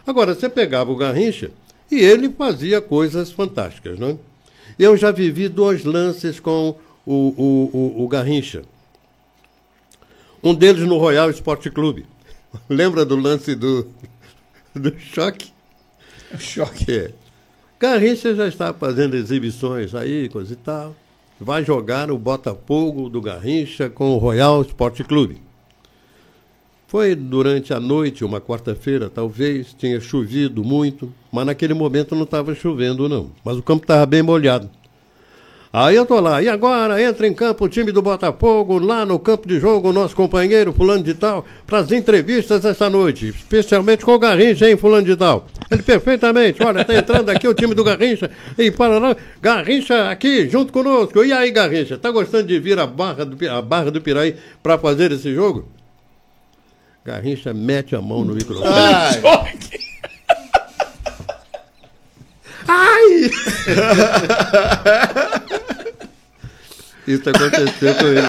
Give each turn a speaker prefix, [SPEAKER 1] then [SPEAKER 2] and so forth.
[SPEAKER 1] Agora, você pegava o Garrincha e ele fazia coisas fantásticas, não é? Eu já vivi 2 lances com o Garrincha. Um deles no Royal Esporte Clube. Lembra do lance do choque?
[SPEAKER 2] O choque.
[SPEAKER 1] É. Garrincha já está fazendo exibições aí, coisa e tal. Vai jogar o Botafogo do Garrincha com o Royal Esporte Clube. Foi durante a noite, uma quarta-feira, talvez, tinha chovido muito, mas naquele momento não estava chovendo, não. Mas o campo estava bem molhado. Aí eu tô lá, e agora entra em campo o time do Botafogo, lá no campo de jogo, o nosso companheiro, fulano de tal, para as entrevistas essa noite, especialmente com o Garrincha, hein, fulano de tal. Ele, perfeitamente, olha, tá entrando aqui o time do Garrincha, e para lá, Garrincha aqui, junto conosco. E aí, Garrincha, tá gostando de vir a Barra do Piraí para fazer esse jogo? Garrincha mete a mão no microfone. Ai! Isso aconteceu com ele.